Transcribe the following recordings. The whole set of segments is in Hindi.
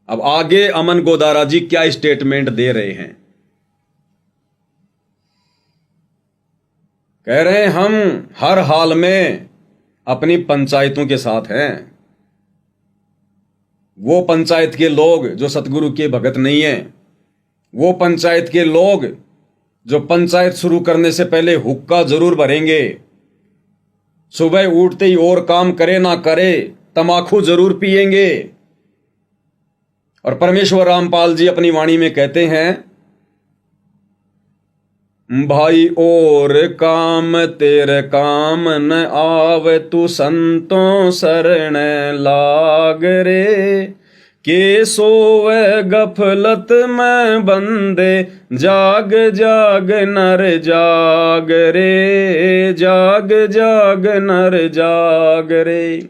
अब आगे अमन गोदारा जी क्या स्टेटमेंट दे रहे हैं। कह रहे हैं हम हर हाल में अपनी पंचायतों के साथ हैं। वो पंचायत के लोग जो सतगुरु के भगत नहीं है, वो पंचायत के लोग जो पंचायत शुरू करने से पहले हुक्का जरूर भरेंगे, सुबह उठते ही और काम करे ना करे तमाकू जरूर पिएंगे। और परमेश्वर रामपाल जी अपनी वाणी में कहते हैं, भाई और काम तेरे काम न आवे, तू संतों शरण लाग रे। के सोवे गफलत में बंदे, जाग जाग नर जाग रे, जाग जाग नर जाग रे।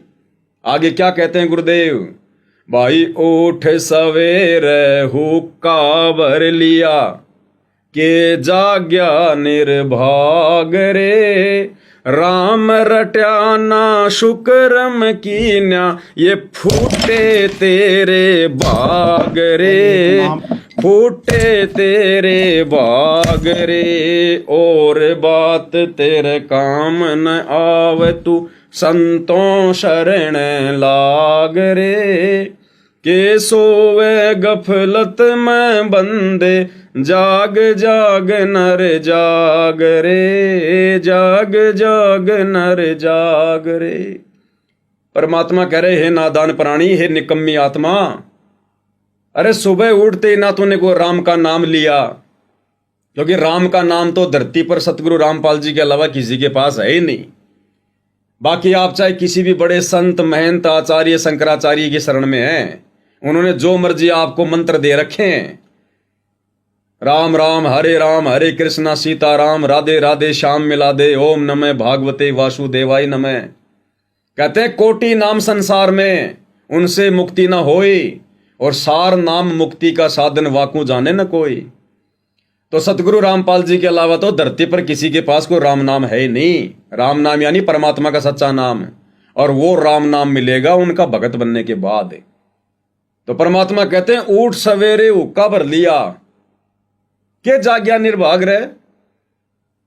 आगे क्या कहते हैं गुरुदेव, भाई उठ सवेरे हुक्का भर लिया, के जाग्या निर्भाग रे। राम रट्याना शुक्रम कीन्या, ये फूटे तेरे बाग रे, फूटे तेरे बाग रे। और बात तेरे काम न आवे, तू संतों शरण लाग रे। के सोवे गफलत में बंदे, जाग जाग नर जाग रे, जाग जाग नर जाग रे। परमात्मा कह रहे, हे नादान प्राणी, हे निकम्मी आत्मा, अरे सुबह उठते ना तूने को राम का नाम लिया, क्योंकि राम का नाम तो धरती पर सतगुरु रामपाल जी के अलावा किसी के पास है ही नहीं। बाकी आप चाहे किसी भी बड़े संत महंत आचार्य शंकराचार्य की शरण में हैं, उन्होंने जो मर्जी आपको मंत्र दे रखे हैं, राम राम हरे कृष्णा सीता राम, राधे राधे श्याम मिला दे, ओम नमः भागवते वासुदेवाय नमः। कहते हैं कोटि नाम संसार में उनसे मुक्ति न होई, और सार नाम मुक्ति का साधन वाकू जाने न कोई। तो सतगुरु रामपाल जी के अलावा तो धरती पर किसी के पास कोई राम नाम है ही नहीं। राम नाम यानी परमात्मा का सच्चा नाम, और वो राम नाम मिलेगा उनका भगत बनने के बाद। तो परमात्मा कहते हैं ऊठ सवेरे हुक्का भर लिया, के जाग्या निर्भाग रहे।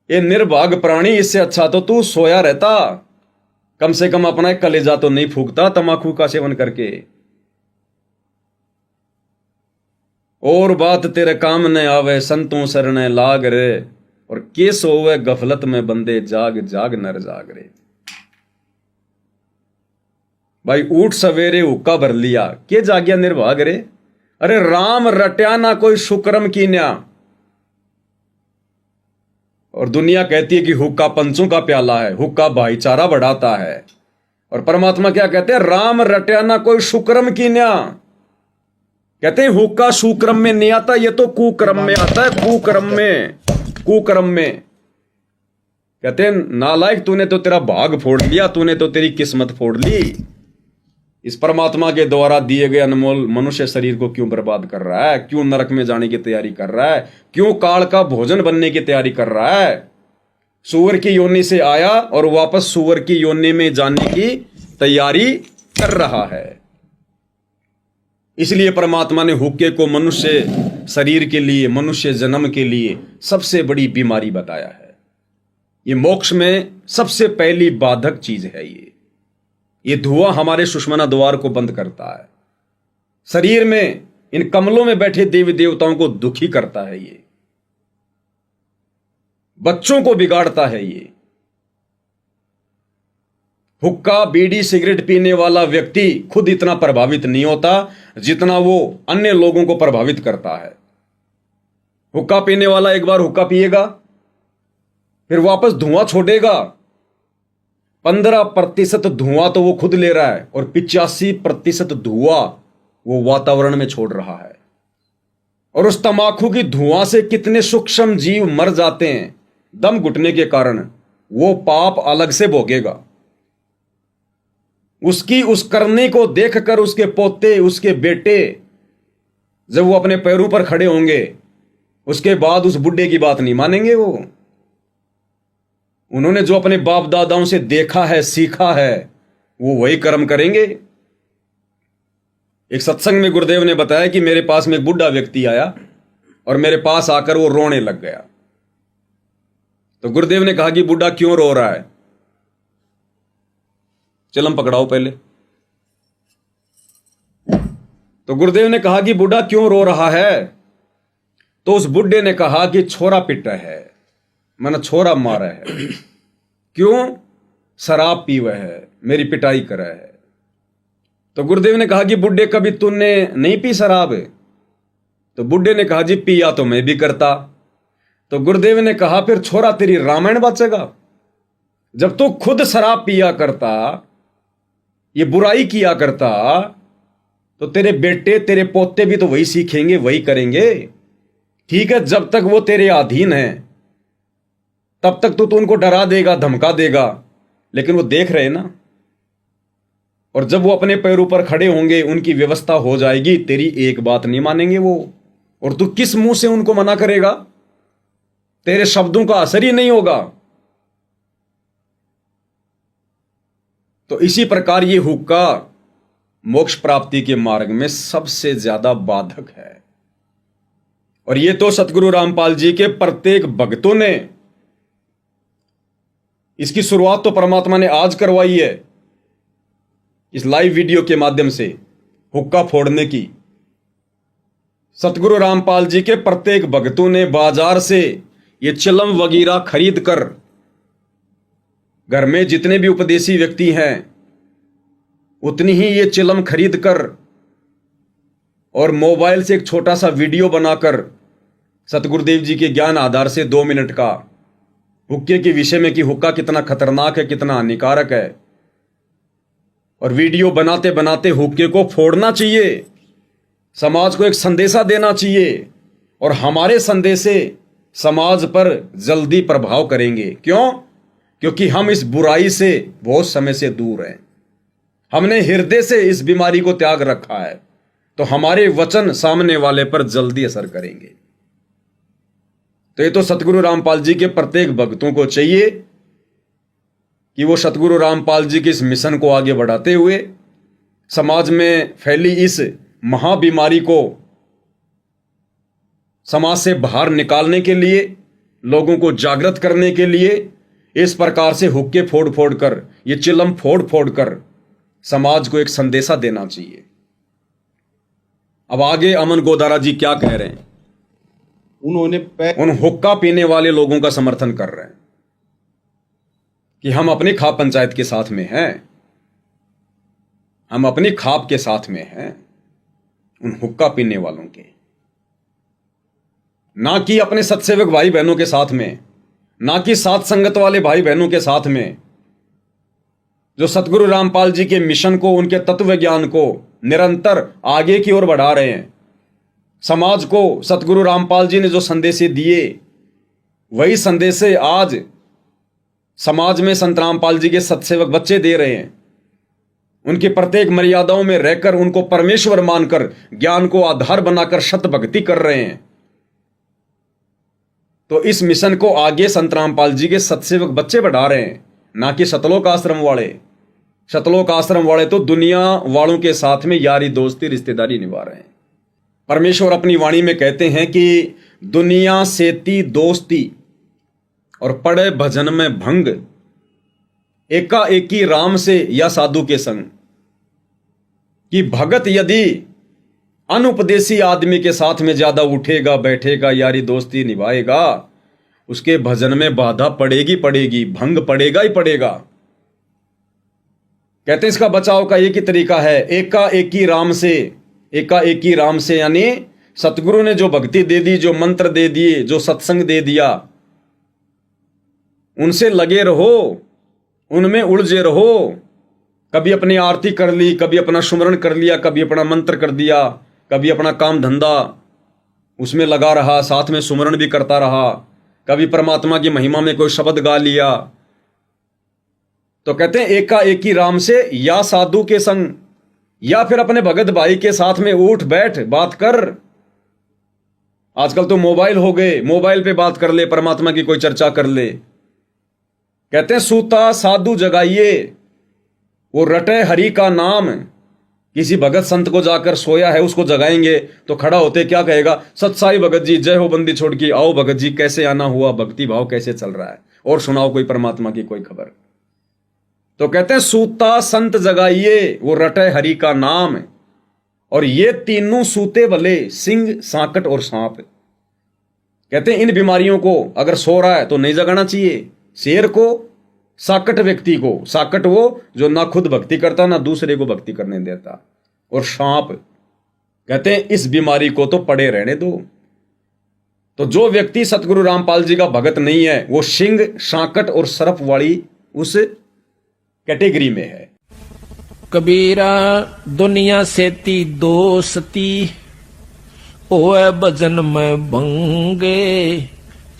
ये निर्भाग प्राणी, इससे अच्छा तो तू सोया रहता, कम से कम अपना एक कलेजा तो नहीं फूकता तमाकू का सेवन करके। और बात तेरे काम न आवे, संतों शरण लाग रे। और के सोवे गफलत में बंदे, जाग जाग नर जाग रे। भाई उठ सवेरे हुक्का भर लिया, के जाग्या निर्भाग रे। अरे राम रट्या ना कोई शुक्रम कीन्या। और दुनिया कहती है कि हुक्का पंचों का प्याला है, हुक्का भाईचारा बढ़ाता है। और परमात्मा क्या कहते हैं, राम रट्या ना कोई शुक्रम कीन्या। कहते हैं हुक्का सुक्रम में नहीं आता, ये तो कुक्रम में आता है, कुक्रम में, कुक्रम में। कहते हैं नालायक, तूने तो तेरा भाग फोड़ लिया, तूने तो तेरी किस्मत फोड़ ली। इस परमात्मा के द्वारा दिए गए अनमोल मनुष्य शरीर को क्यों बर्बाद कर रहा है, क्यों नरक में जाने की तैयारी कर रहा है, क्यों काल का भोजन बनने की तैयारी कर रहा है। सूअर की योनि से आया और वापस सूअर की योनि में जाने की तैयारी कर रहा है। इसलिए परमात्मा ने हुक्के को मनुष्य शरीर के लिए, मनुष्य जन्म के लिए सबसे बड़ी बीमारी बताया है। ये मोक्ष में सबसे पहली बाधक चीज है। ये धुआं हमारे सुषमना द्वार को बंद करता है, शरीर में इन कमलों में बैठे देवी देवताओं को दुखी करता है, ये बच्चों को बिगाड़ता है। ये हुक्का बीड़ी सिगरेट पीने वाला व्यक्ति खुद इतना प्रभावित नहीं होता जितना वो अन्य लोगों को प्रभावित करता है। हुक्का पीने वाला एक बार हुक्का पिएगा, फिर वापस धुआं छोड़ेगा। 15% धुआं तो वो खुद ले रहा है, और 85% धुआं वो वातावरण में छोड़ रहा है। और उस तमाकू की धुआं से कितने सूक्ष्म जीव मर जाते हैं दम घुटने के कारण, वो पाप अलग से भोगेगा। उसकी उस करने को देखकर उसके पोते, उसके बेटे, जब वो अपने पैरों पर खड़े होंगे, उसके बाद उस बुढ़े की बात नहीं मानेंगे। वो उन्होंने जो अपने बाप दादाओं से देखा है, सीखा है, वो वही कर्म करेंगे। एक सत्संग में गुरुदेव ने बताया कि मेरे पास में एक बुढ़ा व्यक्ति आया और मेरे पास आकर वो रोने लग गया। तो गुरुदेव ने कहा कि बुढ़ा क्यों रो रहा है? चिलम पकड़ाओ पहले। तो गुरुदेव ने कहा कि बुढ़ा क्यों रो रहा है? तो उस बुढ़े ने कहा कि छोरा पिटा है, मैंने छोरा मारा है। क्यों? शराब पीवा है, मेरी पिटाई करा है। तो गुरुदेव ने कहा कि बुढ़े कभी तूने नहीं पी शराब? तो बुढ़े ने कहा जी पिया तो मैं भी करता। तो गुरुदेव ने कहा फिर छोरा तेरी रामायण बचेगा? जब तू खुद शराब पिया करता, ये बुराई किया करता, तो तेरे बेटे तेरे पोते भी तो वही सीखेंगे, वही करेंगे। ठीक है, जब तक वो तेरे अधीन है तब तक तो तू उनको डरा देगा, धमका देगा, लेकिन वो देख रहे ना। और जब वो अपने पैरों पर खड़े होंगे, उनकी व्यवस्था हो जाएगी, तेरी एक बात नहीं मानेंगे वो। और तू किस मुंह से उनको मना करेगा? तेरे शब्दों का असर ही नहीं होगा। तो इसी प्रकार ये हुक्का मोक्ष प्राप्ति के मार्ग में सबसे ज्यादा बाधक है। और ये तो सतगुरु रामपाल जी के प्रत्येक भक्तों ने, इसकी शुरुआत तो परमात्मा ने आज करवाई है इस लाइव वीडियो के माध्यम से, हुक्का फोड़ने की। सतगुरु रामपाल जी के प्रत्येक भक्तों ने बाजार से ये चिलम वगैरह खरीद कर, घर में जितने भी उपदेशी व्यक्ति हैं उतनी ही ये चिलम खरीद कर और मोबाइल से एक छोटा सा वीडियो बनाकर सतगुरुदेव जी के ज्ञान आधार से 2 मिनट का हुक्के के विषय में कि हुक्का कितना खतरनाक है, कितना हानिकारक है, और वीडियो बनाते बनाते हुक्के को फोड़ना चाहिए, समाज को एक संदेशा देना चाहिए। और हमारे संदेशे समाज पर जल्दी प्रभाव करेंगे। क्यों? क्योंकि हम इस बुराई से बहुत समय से दूर हैं। हमने हृदय से इस बीमारी को त्याग रखा है, तो हमारे वचन सामने वाले पर जल्दी असर करेंगे। तो ये तो सतगुरु रामपाल जी के प्रत्येक भक्तों को चाहिए कि वो सतगुरु रामपाल जी के इस मिशन को आगे बढ़ाते हुए समाज में फैली इस महाबीमारी को समाज से बाहर निकालने के लिए, लोगों को जागृत करने के लिए इस प्रकार से हुक्के फोड़ फोड़ कर, ये चिलम फोड़ फोड़ कर समाज को एक संदेशा देना चाहिए। अब आगे अमन गोदारा जी क्या कह रहे हैं? उन्होंने उन हुक्का पीने वाले लोगों का समर्थन कर रहे हैं कि हम अपनी खाप पंचायत के साथ में हैं, हम अपनी खाप के साथ में हैं उन हुक्का पीने वालों के, ना कि अपने सत्सेवक भाई बहनों के साथ में, ना कि साथ संगत वाले भाई बहनों के साथ में, जो सतगुरु रामपाल जी के मिशन को, उनके तत्व ज्ञान को निरंतर आगे की ओर बढ़ा रहे हैं। समाज को सतगुरु रामपाल जी ने जो संदेशे दिए, वही संदेशे आज समाज में संत रामपाल जी के सत्सेवक बच्चे दे रहे हैं। उनकी प्रत्येक मर्यादाओं में रहकर, उनको परमेश्वर मानकर, ज्ञान को आधार बनाकर शत भक्ति कर रहे हैं। तो इस मिशन को आगे संत रामपाल जी के सत्सेवक बच्चे बढ़ा रहे हैं, ना कि सतलोक आश्रम वाले। सतलोक आश्रम वाले तो दुनिया वालों के साथ में यारी दोस्ती रिश्तेदारी निभा रहे हैं। परमेश्वर अपनी वाणी में कहते हैं कि दुनिया सेती दोस्ती और पड़े भजन में भंग, एकाएकी राम से या साधु के संग। कि भगत यदि अनुपदेशी आदमी के साथ में ज्यादा उठेगा बैठेगा, यारी दोस्ती निभाएगा, उसके भजन में बाधा पड़ेगी पड़ेगी, भंग पड़ेगा ही पड़ेगा। कहते हैं इसका बचाव का एक ही तरीका है, एकाएकी राम से। एकाएकी राम से यानी सतगुरु ने जो भक्ति दे दी, जो मंत्र दे दिए, जो सत्संग दे दिया, उनसे लगे रहो, उनमें उलझे रहो। कभी अपनी आरती कर ली, कभी अपना सुमरण कर लिया, कभी अपना मंत्र कर दिया, कभी अपना काम धंधा उसमें लगा रहा, साथ में सुमरण भी करता रहा, कभी परमात्मा की महिमा में कोई शब्द गा लिया। तो कहते हैं एकाएकी राम से या साधु के संग, या फिर अपने भगत भाई के साथ में उठ बैठ बात कर। आजकल तो मोबाइल हो गए, मोबाइल पे बात कर ले, परमात्मा की कोई चर्चा कर ले। कहते हैं सूता साधु जगाइए, वो रटे हरि का नाम, किसी भगत संत को जाकर सोया है उसको जगाएंगे तो खड़ा होते क्या कहेगा, सत्साई भगत जी, जय हो बंदी छोड़ की, आओ भगत जी, कैसे आना हुआ, भक्ति भाव कैसे चल रहा है, और सुनाओ कोई परमात्मा की कोई खबर। तो कहते हैं सूता संत जगाइए, वो रटे हरि का नाम। और ये तीनों सूते भले, सिंह, सांकट और सांप। कहते हैं इन बीमारियों को अगर सो रहा है तो नहीं जगाना चाहिए। शेर को, साकट व्यक्ति को, साकट वो जो ना खुद भक्ति करता ना दूसरे को भक्ति करने देता, और सांप, कहते हैं इस बीमारी को तो पड़े रहने दो। तो जो व्यक्ति सतगुरु रामपाल जी का भगत नहीं है वो सिंह, सांकट और सर्प वाली उस कैटेगरी में है। कबीरा दुनिया सेती दोस्ती, ओए भजन में भंगे,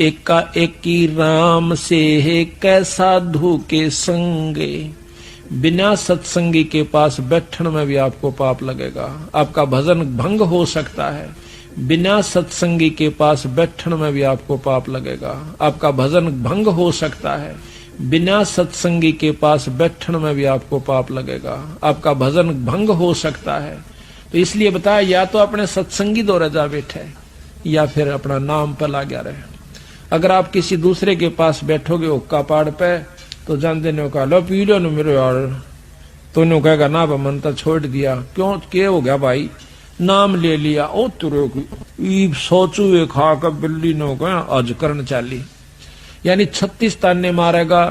एका एकी राम से है कै साधु के संगे। बिना सत्संगी के पास बैठने में भी आपको पाप लगेगा, आपका भजन भंग हो सकता है। बिना सत्संगी के पास बैठने में भी आपको पाप लगेगा, आपका भजन भंग हो सकता है। बिना सत्संगी के पास बैठने में भी आपको पाप लगेगा, आपका भजन भंग हो सकता है। तो इसलिए बताया, या तो अपने सत्संगी दौरे जा बैठे या फिर अपना नाम पर ला गया रहे। अगर आप किसी दूसरे के पास बैठोगे हुक्का पाड़ पे तो जानते ने कहा, लो पी लो मेरे यार, तो नो कहेगा ना मन तो छोड़ दिया, क्यों क्या हो गया भाई, नाम ले लिया, ओ तुरे सोचू खा कर बिल्ली नो कहा आज करन चाली, यानी 36 ताने मारेगा।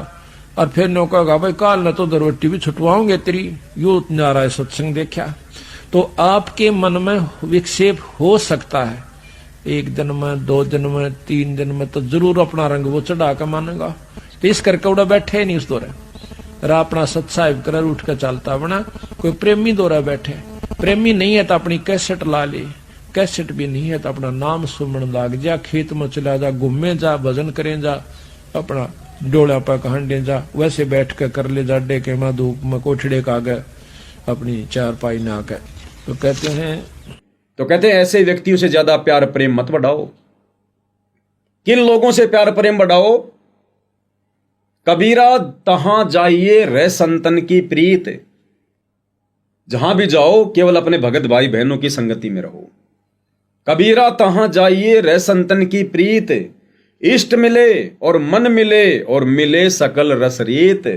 और फिर नो कहेगा भाई काल न तो दरवट्टी भी छुटवाओगे तेरी, यो नारा है सत्संग देखा। तो आपके मन में विक्षेप हो सकता है, 1 दिन में, 2 दिन में, 3 दिन में तो जरूर अपना रंग वो चढ़ा कर मानेगा। तो इस करके उड़ा बैठे नहीं उस दौरे, अपना सत्साहिब कर उठ कर चलता बना। कोई प्रेमी दौरा बैठे, प्रेमी नहीं है तो अपनी कैसेट ला ले, कैसेट भी नहीं है तो अपना नाम सुमन लाग जा, खेत में चला जा, घूमे जा, भजन करें जा, अपना डोला पर कहंडे जा, वैसे बैठ कर कर ले जा, डेके में धूप में कोठड़े का गए अपनी चारपाई ना के। तो कहते हैं ऐसे व्यक्तियों से ज्यादा प्यार प्रेम मत बढ़ाओ। किन लोगों से प्यार प्रेम बढ़ाओ? कबीरा तहां जाइए रह संतन की प्रीत, जहां भी जाओ केवल अपने भगत भाई बहनों की संगति में रहो। कबीरा तहां जाइए रह संतन की प्रीत, इष्ट मिले और मन मिले और मिले सकल रसरीत।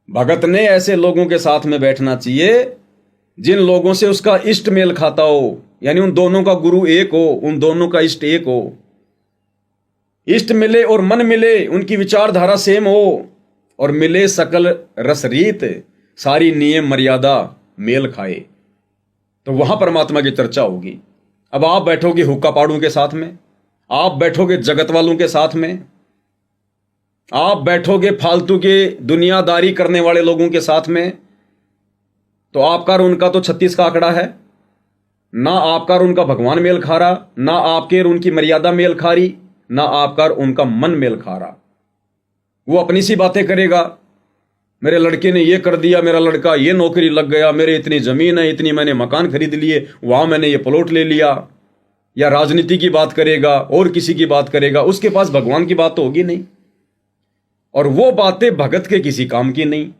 भगत ने ऐसे लोगों के साथ में बैठना चाहिए जिन लोगों से उसका इष्ट मेल खाता हो, यानी उन दोनों का गुरु एक हो, उन दोनों का इष्ट एक हो। इष्ट मिले और मन मिले, उनकी विचारधारा सेम हो, और मिले सकल रसरीत, सारी नियम मर्यादा मेल खाए, तो वहां परमात्मा की चर्चा होगी। अब आप बैठोगे हुक्का पाड़ों के साथ में, आप बैठोगे जगत वालों के साथ में, आप बैठोगे फालतू के दुनियादारी करने वाले लोगों के साथ में, तो आपका और उनका तो 36 का आंकड़ा है। ना आपका और उनका भगवान मेल खा रहा, ना आपके और उनकी मर्यादा मेल खा रही, ना आपका और उनका मन मेल खा रहा। वो अपनी सी बातें करेगा, मेरे लड़के ने ये कर दिया, मेरा लड़का ये नौकरी लग गया, मेरे इतनी जमीन है, इतनी मैंने मकान खरीद लिए, वहां मैंने ये प्लॉट ले लिया। या राजनीति की बात करेगा और किसी की बात करेगा, उसके पास भगवान की बात तो होगी नहीं, और वो बातें भगत के किसी काम की नहीं।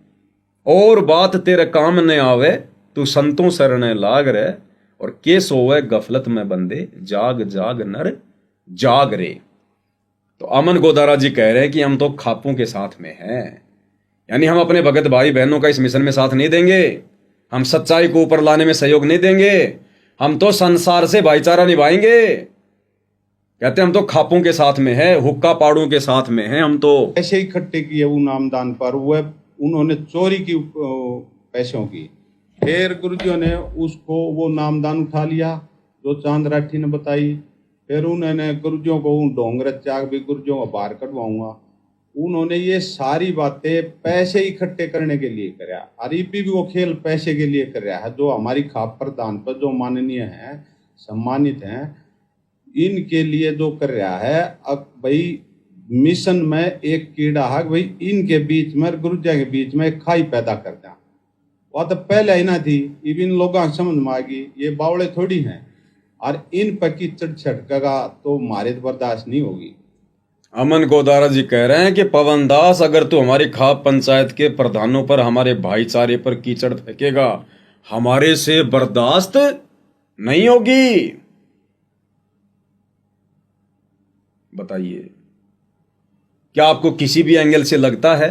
और बात तेरे काम न आवे, तू संतों शरण लाग रहे, और के सोवे गफलत में बंदे, जाग जाग नर जाग रे। तो अमन गोदारा जी कह रहे हैं कि हम तो खापों के साथ में हैं, यानी हम अपने भगत भाई बहनों का इस मिशन में साथ नहीं देंगे, हम सच्चाई को ऊपर लाने में सहयोग नहीं देंगे, हम तो संसार से भाईचारा निभाएंगे। कहते हैं हम तो खापों के साथ में है, हुक्का पाड़ों के साथ में है। हम तो ऐसे ही इकट्ठे किए वो नामदान पर, वो उन्होंने चोरी की पैसों की, फिर गुरुजियों ने उसको वो नामदान उठा लिया जो चांद राठी ने बताई। फिर उन्होंने गुरुजियों को ढोंगर चाक भी गुरुजियों को बाहर कटवाऊंगा। उन्होंने ये सारी बातें पैसे इकट्ठे करने के लिए कराया, और भी वो खेल पैसे के लिए कर रहा है। जो हमारी खाप प्रधान पर जो माननीय हैं, सम्मानित हैं, इनके लिए जो कर रहा है। अब भाई मिशन में एक कीड़ा है भाई, इनके बीच में गुरुजा के बीच में एक खाई पैदा कर दिया। वह तो पहले ही ना थी, इन लोगों को समझ में आ गई ये बावड़े थोड़ी हैं, और इन पर कीचड़ छटकेगा तो मारे बर्दाश्त नहीं होगी। अमन गोदारा जी कह रहे हैं कि पवन दास, अगर तू हमारी खाप पंचायत के प्रधानों पर, हमारे भाईचारे पर कीचड़ फेंकेगा, हमारे से बर्दाश्त नहीं होगी। बताइए, क्या आपको किसी भी एंगल से लगता है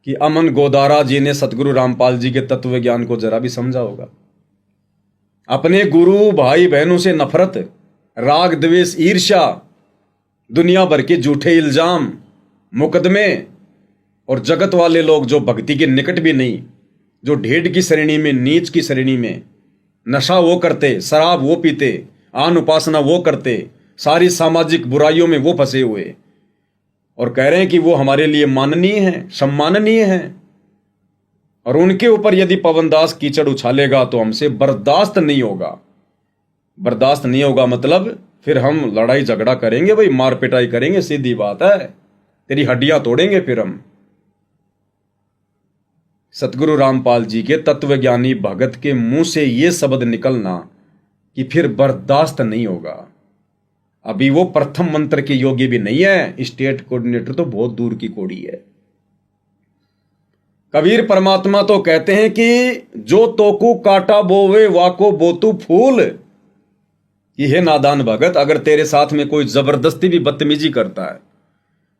कि अमन गोदारा जी ने सतगुरु रामपाल जी के तत्व ज्ञान को जरा भी समझा होगा? अपने गुरु भाई बहनों से नफरत, राग द्वेष, ईर्ष्या, दुनिया भर के झूठे इल्जाम, मुकदमे, और जगत वाले लोग जो भक्ति के निकट भी नहीं, जो ढेड की श्रेणी में, नीच की श्रेणी में, नशा वो करते, शराब वो पीते, आन उपासना वो करते, सारी सामाजिक बुराइयों में वो फंसे हुए, और कह रहे हैं कि वो हमारे लिए माननीय हैं, सम्माननीय हैं, और उनके ऊपर यदि पवनदास कीचड़ उछालेगा तो हमसे बर्दाश्त नहीं होगा। बर्दाश्त नहीं होगा मतलब फिर हम लड़ाई झगड़ा करेंगे भाई, मार पिटाई करेंगे, सीधी बात है, तेरी हड्डियां तोड़ेंगे फिर हम। सतगुरु रामपाल जी के तत्वज्ञानी भगत के मुंह से यह शब्द निकलना कि फिर बर्दाश्त नहीं होगा। अभी वो प्रथम मंत्र के योगी भी नहीं है, स्टेट कोऑर्डिनेटर तो बहुत दूर की कोड़ी है। कबीर परमात्मा तो कहते हैं कि जो तोकू काटा बोवे वाको बोतू फूल। कि हे नादान भगत, अगर तेरे साथ में कोई जबरदस्ती भी बदतमीजी करता है,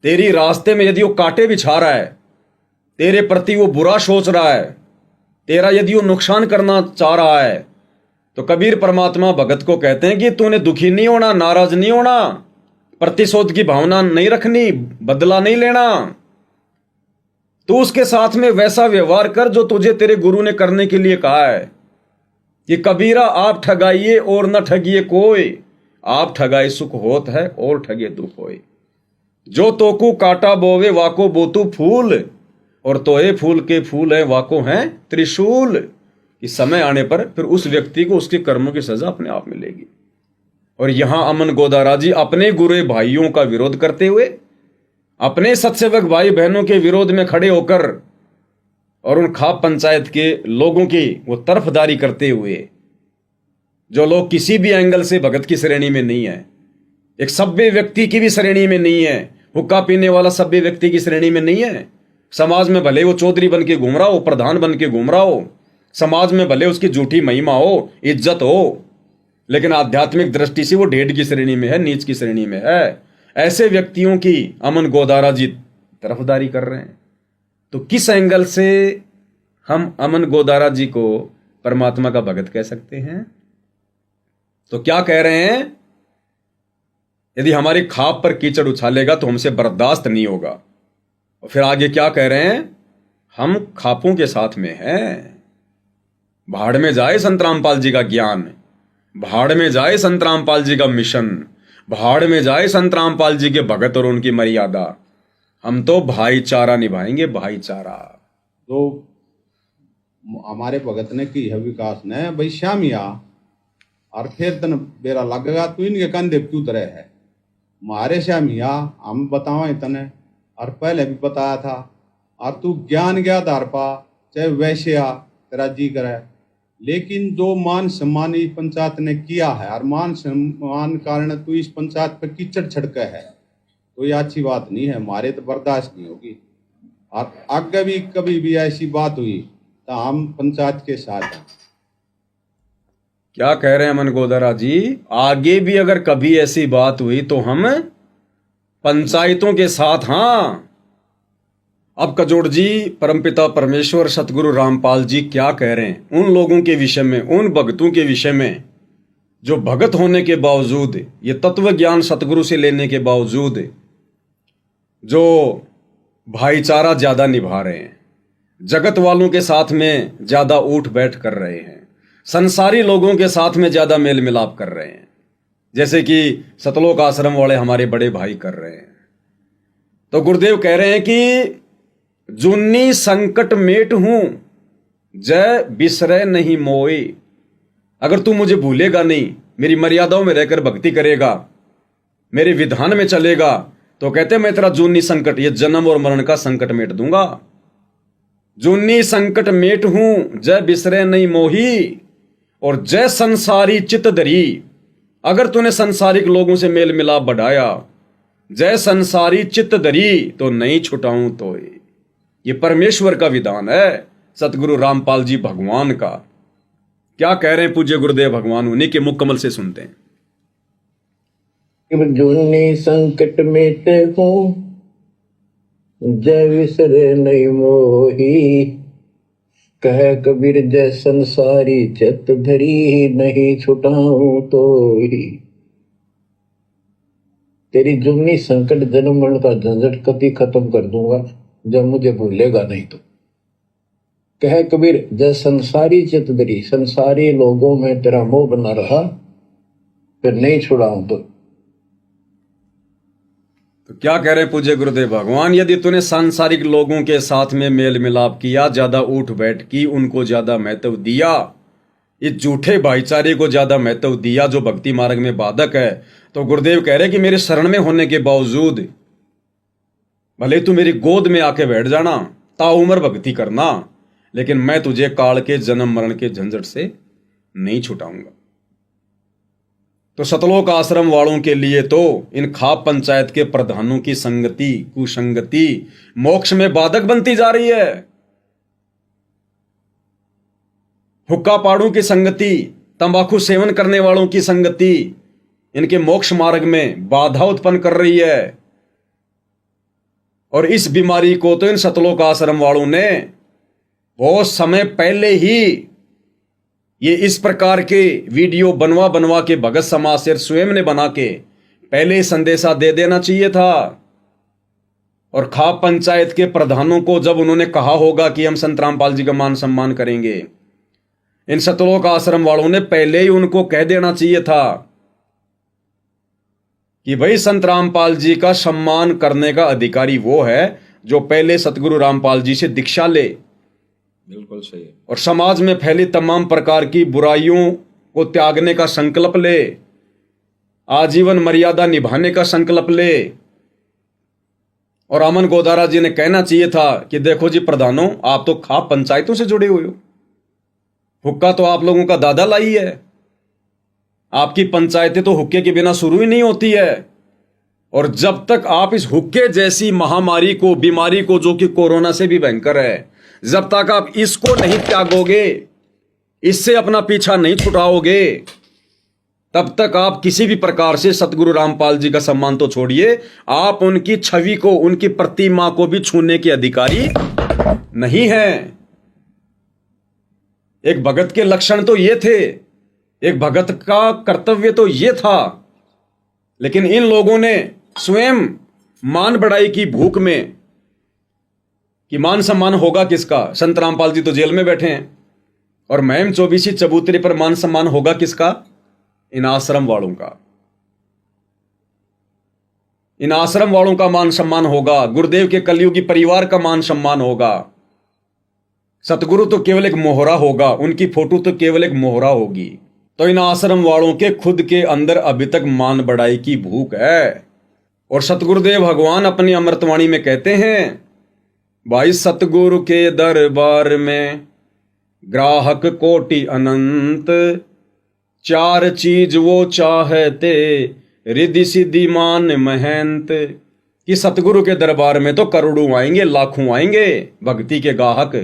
तेरी रास्ते में यदि वो कांटे बिछा रहा है, तेरे प्रति वो बुरा सोच रहा है, तेरा यदि वो नुकसान करना चाह रहा है, तो कबीर परमात्मा भगत को कहते हैं कि तूने दुखी नहीं होना, नाराज नहीं होना, प्रतिशोध की भावना नहीं रखनी, बदला नहीं लेना। तू उसके साथ में वैसा व्यवहार कर जो तुझे तेरे गुरु ने करने के लिए कहा है कि कबीरा आप ठगाइए और न ठगिए कोई, आप ठगाए सुख होत है और ठगे दुख होए। जो तोकू काटा बोवे वाको बोतू फूल, और तोए फूल के फूल है वाको हैं त्रिशूल। कि समय आने पर फिर उस व्यक्ति को उसके कर्मों की सजा अपने आप मिलेगी। और यहां अमन गोदारा जी अपने गुरु भाइयों का विरोध करते हुए, अपने सत्सेवक भाई बहनों के विरोध में खड़े होकर और उन खाप पंचायत के लोगों की वो तरफदारी करते हुए, जो लोग किसी भी एंगल से भगत की श्रेणी में नहीं है, एक सभ्य व्यक्ति की भी श्रेणी में नहीं है, हुक्का पीने वाला सभ्य व्यक्ति की श्रेणी में नहीं है, समाज में भले वो चौधरी बन के घूम रहा हो, प्रधान बन के घूम रहा हो, समाज में भले उसकी झूठी महिमा हो, इज्जत हो, लेकिन आध्यात्मिक दृष्टि से वो ढेड की श्रेणी में है, नीच की श्रेणी में है, ऐसे व्यक्तियों की अमन गोदारा जी तरफदारी कर रहे हैं। तो किस एंगल से हम अमन गोदारा जी को परमात्मा का भगत कह सकते हैं? तो क्या कह रहे हैं? यदि हमारी खाप पर कीचड़ उछालेगा तो हमसे बर्दाश्त नहीं होगा। और फिर आगे क्या कह रहे हैं? हम खापों के साथ में हैं। भाड़ में जाए संत रामपाल जी का ज्ञान, भाड़ में जाए संत रामपाल जी का मिशन, भाड़ में जाए संत रामपाल जी के भगत और उनकी मर्यादा। हम तो भाईचारा निभाएंगे, भाईचारा। तो हमारे भगत ने की है विकास ने भाई श्यामिया, और फिर तन बेरा लगेगा तू इनके कंधे क्यों तरह है मारे श्यामिया, हम बतावा तने और पहले भी बताया था। और तू ज्ञान के आधार पा चाहे वैसे आ तेरा जी करे, लेकिन जो मान सम्मान इस पंचायत ने किया है और मान सम्मान कारण तू इस पंचायत पर कीचड़ छिड़के है, तो ये अच्छी बात नहीं है, हमारे तो बर्दाश्त नहीं होगी। और आगे भी कभी भी ऐसी बात हुई तो हम पंचायत के साथ हैं। क्या कह रहे हैं अमन गोदारा जी? आगे भी अगर कभी ऐसी बात हुई तो हम पंचायतों के साथ। हां, अब कजोड़ जी परमपिता परमेश्वर सतगुरु रामपाल जी क्या कह रहे हैं उन लोगों के विषय में, उन भक्तों के विषय में जो भगत होने के बावजूद, ये तत्व ज्ञान सतगुरु से लेने के बावजूद जो भाईचारा ज्यादा निभा रहे हैं, जगत वालों के साथ में ज्यादा उठ बैठ कर रहे हैं, संसारी लोगों के साथ में ज्यादा मेल मिलाप कर रहे हैं, जैसे कि सतलोक आश्रम वाले हमारे बड़े भाई कर रहे हैं। तो गुरुदेव कह रहे हैं कि जुन्नी संकट मेट हूं जय बिसरे नहीं मोए। अगर तू मुझे भूलेगा नहीं, मेरी मर्यादाओं में रहकर भक्ति करेगा, मेरे विधान में चलेगा, तो कहते मैं तेरा जुन्नी संकट, ये जन्म और मरण का संकट मेट दूंगा। जुन्नी संकट मेट हूं जय बिसरे नहीं मोही, और जय संसारी चित धरी। अगर तूने संसारिक लोगों से मेल मिलाप बढ़ाया, जय संसारी चित धरी, तो नहीं छुटाऊं तो। ये परमेश्वर का विधान है, सतगुरु रामपाल जी भगवान का। क्या कह रहे हैं पूज्य गुरुदेव भगवान, उन्हीं के मुख कमल से सुनते हैं। जूनी संकट मेटे हो जय विसरे नहीं मोही, कह कबीर जय संसारी चित धरी, नहीं छुटाऊं तो ही। तेरी जुम्नी संकट जन्म मरण का झंझट कभी खत्म कर दूंगा जब मुझे भूलेगा नहीं तो। कह कबीर जय संसारी चित धरी, संसारी लोगों में तेरा मोह बना रहा, फिर नहीं छुड़ाऊं तो क्या कह रहे हैं पूज्य गुरुदेव भगवान, यदि तूने सांसारिक लोगों के साथ में मेल मिलाप किया, ज्यादा उठ बैठ की, उनको ज्यादा महत्व दिया, इस झूठे भाईचारे को ज्यादा महत्व दिया जो भक्ति मार्ग में बाधक है, तो गुरुदेव कह रहे कि मेरे शरण में होने के बावजूद भले तू मेरी गोद में आके बैठ जाना, ताउम्र भक्ति करना, लेकिन मैं तुझे काल के जन्म मरण के झंझट से नहीं छुटाऊंगा। तो सतलोक आश्रम वालों के लिए तो इन खाप पंचायत के प्रधानों की संगति, कुसंगति मोक्ष में बाधक बनती जा रही है। हुक्का पाड़ों की संगति, तंबाकू सेवन करने वालों की संगति इनके मोक्ष मार्ग में बाधा उत्पन्न कर रही है। और इस बीमारी को तो इन सतलोक आश्रम वालों ने बहुत समय पहले ही ये इस प्रकार के वीडियो बनवा बनवा के भगत समाज से स्वयं ने बना के पहले संदेशा दे देना चाहिए था। और खाप पंचायत के प्रधानों को जब उन्होंने कहा होगा कि हम संत रामपाल जी का मान सम्मान करेंगे, इन सतलोक आश्रम वालों ने पहले ही उनको कह देना चाहिए था कि भाई संत रामपाल जी का सम्मान करने का अधिकारी वो है जो पहले सतगुरु रामपाल जी से दीक्षा ले। बिल्कुल सही है। और समाज में फैली तमाम प्रकार की बुराइयों को त्यागने का संकल्प ले, आजीवन मर्यादा निभाने का संकल्प ले। और अमन गोदारा जी ने कहना चाहिए था कि देखो जी प्रधानों, आप तो खाप पंचायतों से जुड़े हुए हो, हुक्का तो आप लोगों का दादा लाई है, आपकी पंचायतें तो हुक्के के बिना शुरू ही नहीं होती है। और जब तक आप इस हुक्के जैसी महामारी को, बीमारी को, जो कि कोरोना से भी भयंकर है, जब तक आप इसको नहीं त्यागोगे, इससे अपना पीछा नहीं छुटाओगे, तब तक आप किसी भी प्रकार से सतगुरु रामपाल जी का सम्मान तो छोड़िए, आप उनकी छवि को, उनकी प्रतिमा को भी छूने के अधिकारी नहीं हैं। एक भगत के लक्षण तो ये थे, एक भगत का कर्तव्य तो ये था, लेकिन इन लोगों ने स्वयं मान बढ़ाई की भूख में कि मान सम्मान होगा किसका, संत रामपाल जी तो जेल में बैठे हैं, और महम चौबीसी चबूतरे पर मान सम्मान होगा किसका, इन आश्रम वालों का। इन आश्रम वालों का मान सम्मान होगा, गुरुदेव के कलयुगी परिवार का मान सम्मान होगा। सतगुरु तो केवल एक मोहरा होगा, उनकी फोटो तो केवल एक मोहरा होगी। तो इन आश्रम वालों के खुद के अंदर अभी तक मान बढ़ाई की भूख है। और सतगुरुदेव भगवान अपनी अमृतवाणी में कहते हैं, भाई सतगुरु के दरबार में ग्राहक कोटि अनंत, चार चीज वो चाहते रिद्धि सिद्धि मान महंत। कि सतगुरु के दरबार में तो करोड़ों आएंगे, लाखों आएंगे भक्ति के गाहक,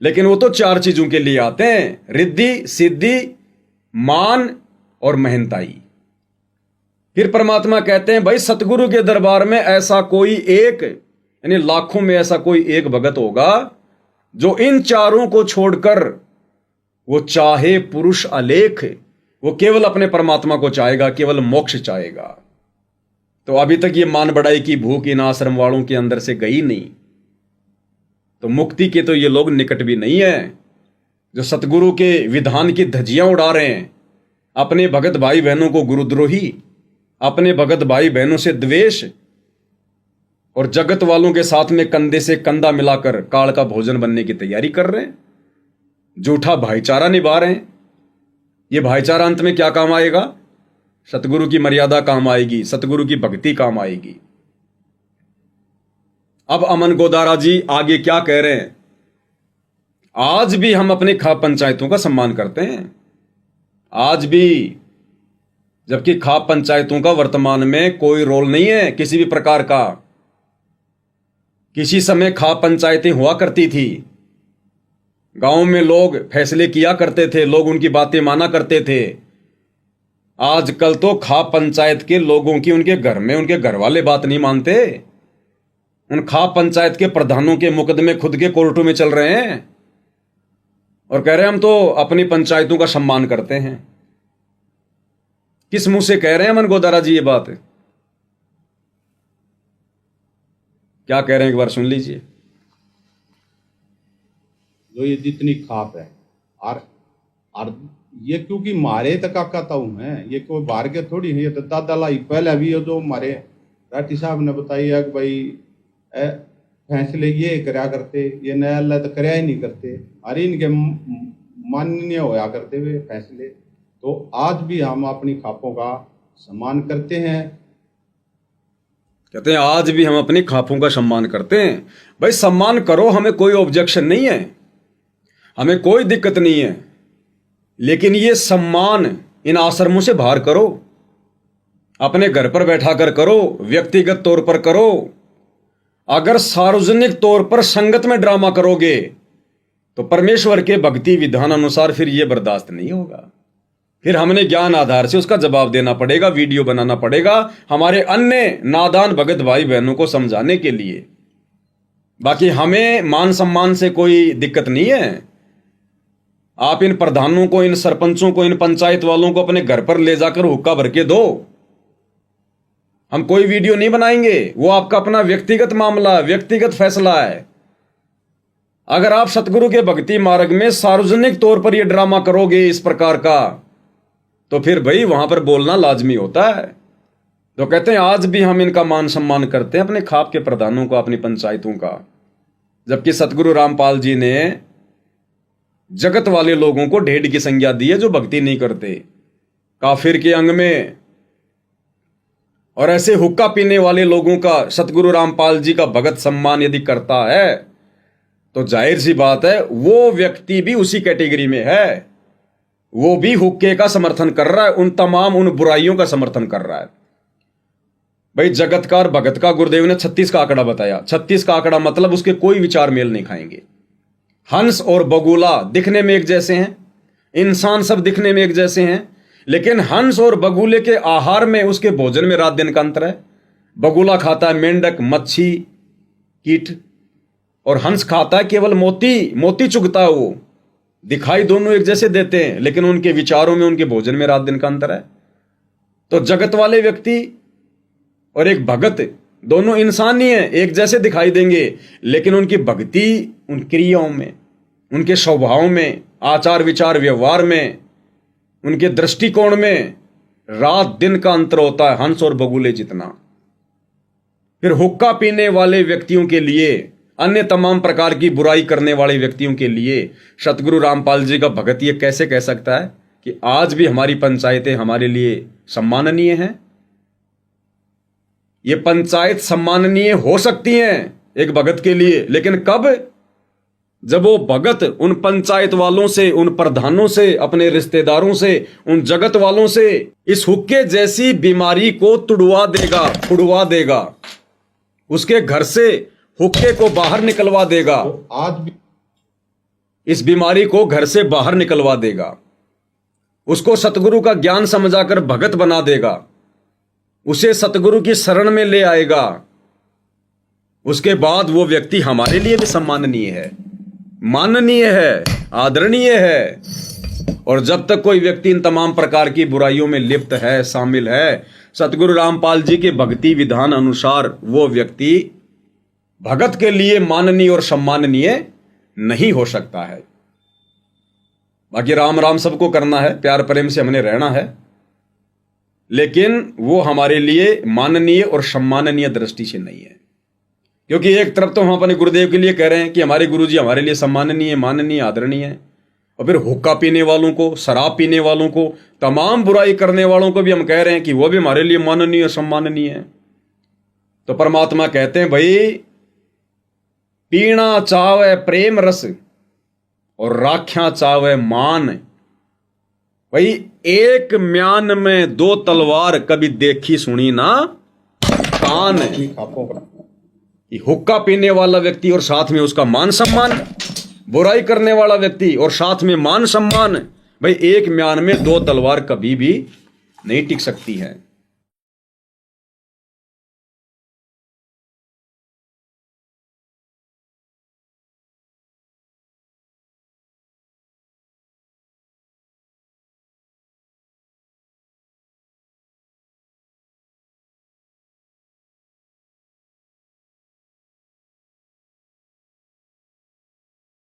लेकिन वो तो चार चीजों के लिए आते हैं, रिद्धि सिद्धि मान और महंताई। फिर परमात्मा कहते हैं भाई सतगुरु के दरबार में ऐसा कोई एक, यानी लाखों में ऐसा कोई एक भगत होगा जो इन चारों को छोड़कर वो चाहे पुरुष अलेख, वो केवल अपने परमात्मा को चाहेगा, केवल मोक्ष चाहेगा। तो अभी तक ये मान बढ़ाई की भूख इन आश्रम वालों के अंदर से गई नहीं, तो मुक्ति के तो ये लोग निकट भी नहीं है। जो सतगुरु के विधान की धज्जियां उड़ा रहे हैं, अपने भगत भाई बहनों को गुरुद्रोही, अपने भगत भाई बहनों से द्वेष, और जगत वालों के साथ में कंधे से कंधा मिलाकर काल का भोजन बनने की तैयारी कर रहे हैं, झूठा भाईचारा निभा रहे हैं। ये भाईचारा अंत में क्या काम आएगा? सतगुरु की मर्यादा काम आएगी, सतगुरु की भक्ति काम आएगी। अब अमन गोदारा जी आगे क्या कह रहे हैं? आज भी हम अपने खाप पंचायतों का सम्मान करते हैं, आज भी, जबकि खाप पंचायतों का वर्तमान में कोई रोल नहीं है किसी भी प्रकार का। किसी समय खाप पंचायतें हुआ करती थी, गांव में लोग फैसले किया करते थे, लोग उनकी बातें माना करते थे। आजकल तो खाप पंचायत के लोगों की उनके घर में उनके घर वाले बात नहीं मानते। उन खाप पंचायत के प्रधानों के मुकदमे खुद के कोर्टों में चल रहे हैं और कह रहे हैं हम तो अपनी पंचायतों का सम्मान करते हैं। किस मुंह से कह रहे हैं अमन गोदारा जी ये बात? क्या कह रहे हैं एक बार सुन लीजिए। जो ये जितनी खाप है और ये क्योंकि मारे तक कहता हूं मैं, ये कोई बाहर के थोड़ी है, ये तो दादा लाई पहले भी ये जो हमारे राठी साहब ने बताया कि भाई फैसले ये करा करते, ये न्यायालय तो कराया ही नहीं करते, अरे इनके माननीय होया करते हुए फैसले। तो आज भी हम अपनी खापों का सम्मान करते हैं। कहते हैं आज भी हम अपनी खापों का सम्मान करते हैं। भाई सम्मान करो, हमें कोई ऑब्जेक्शन नहीं है, हमें कोई दिक्कत नहीं है, लेकिन ये सम्मान इन आश्रमों से बाहर करो, अपने घर पर बैठा कर करो, व्यक्तिगत तौर पर करो। अगर सार्वजनिक तौर पर संगत में ड्रामा करोगे तो परमेश्वर के भक्ति विधान अनुसार फिर यह बर्दाश्त नहीं होगा। फिर हमने ज्ञान आधार से उसका जवाब देना पड़ेगा, वीडियो बनाना पड़ेगा हमारे अन्य नादान भगत भाई बहनों को समझाने के लिए। बाकी हमें मान सम्मान से कोई दिक्कत नहीं है। आप इन प्रधानों को, इन सरपंचों को, इन पंचायत वालों को अपने घर पर ले जाकर हुक्का भर के दो, हम कोई वीडियो नहीं बनाएंगे। वो आपका अपना व्यक्तिगत मामला, व्यक्तिगत फैसला है। अगर आप सतगुरु के भक्ति मार्ग में सार्वजनिक तौर पर यह ड्रामा करोगे इस प्रकार का, तो फिर भाई वहां पर बोलना लाजमी होता है। तो कहते हैं आज भी हम इनका मान सम्मान करते हैं, अपने खाप के प्रधानों का, अपनी पंचायतों का। जबकि सतगुरु रामपाल जी ने जगत वाले लोगों को ढेड़ की संज्ञा दी है जो भक्ति नहीं करते, काफिर के अंग में। और ऐसे हुक्का पीने वाले लोगों का सतगुरु रामपाल जी का भगत सम्मान यदि करता है तो जाहिर सी बात है वो व्यक्ति भी उसी कैटेगरी में है। वो भी हुक्के का समर्थन कर रहा है, उन तमाम उन बुराइयों का समर्थन कर रहा है। भाई जगतकार भगत का गुरुदेव ने 36 का आंकड़ा बताया। 36 का आंकड़ा मतलब उसके कोई विचार मेल नहीं खाएंगे। हंस और बगुला दिखने में एक जैसे हैं, इंसान सब दिखने में एक जैसे हैं, लेकिन हंस और बगुले के आहार में, उसके भोजन में रात दिन का अंतर है। बगुला खाता है मेंढक, मच्छी, कीट, और हंस खाता है केवल मोती चुगता है। वो दिखाई दोनों एक जैसे देते हैं, लेकिन उनके विचारों में, उनके भोजन में रात दिन का अंतर है। तो जगत वाले व्यक्ति और एक भगत दोनों इंसान ही हैं, एक जैसे दिखाई देंगे, लेकिन उनकी भक्ति उन क्रियाओं में, उनके स्वभाव में, आचार विचार व्यवहार में, उनके दृष्टिकोण में रात दिन का अंतर होता है, हंस और बगुले जितना। फिर हुक्का पीने वाले व्यक्तियों के लिए, अन्य तमाम प्रकार की बुराई करने वाले व्यक्तियों के लिए सतगुरु रामपाल जी का भगत ये कैसे कह सकता है कि आज भी हमारी पंचायतें हमारे लिए सम्माननीय हैं? ये पंचायत सम्माननीय हो सकती हैं एक भगत के लिए, लेकिन कब? जब वो भगत उन पंचायत वालों से, उन प्रधानों से, अपने रिश्तेदारों से, उन जगत वालों से इस हुक्के जैसी बीमारी को छुड़वा देगा, उसके घर से हुक्के को बाहर निकलवा देगा। तो आज भी इस बीमारी को घर से बाहर निकलवा देगा, उसको सतगुरु का ज्ञान समझाकर भगत बना देगा, उसे सतगुरु की शरण में ले आएगा। उसके बाद वो व्यक्ति हमारे लिए भी सम्माननीय है, माननीय है, आदरणीय है। और जब तक कोई व्यक्ति इन तमाम प्रकार की बुराइयों में लिप्त है, शामिल है, सतगुरु रामपाल जी के भक्ति विधान अनुसार वो व्यक्ति भगत के लिए माननीय और सम्माननीय नहीं हो सकता है। बाकी राम राम सबको करना है, प्यार प्रेम से हमने रहना है, लेकिन वो हमारे लिए माननीय और सम्माननीय दृष्टि से नहीं है। क्योंकि एक तरफ तो हम अपने गुरुदेव के लिए कह रहे हैं कि हमारे गुरुजी हमारे लिए सम्माननीय, माननीय, आदरणीय है, और फिर हुक्का पीने वालों को, शराब पीने वालों को, तमाम बुराई करने वालों को भी हम कह रहे हैं कि वो भी हमारे लिए माननीय और सम्माननीय है। तो परमात्मा कहते हैं भाई पीना चावे प्रेम रस और राख्या चावे मान। भाई एक म्यान में दो तलवार कभी देखी सुनी ना कान। खापों का हुक्का पीने वाला व्यक्ति और साथ में उसका मान सम्मान, बुराई करने वाला व्यक्ति और साथ में मान सम्मान, भाई एक म्यान में दो तलवार कभी भी नहीं टिक सकती है।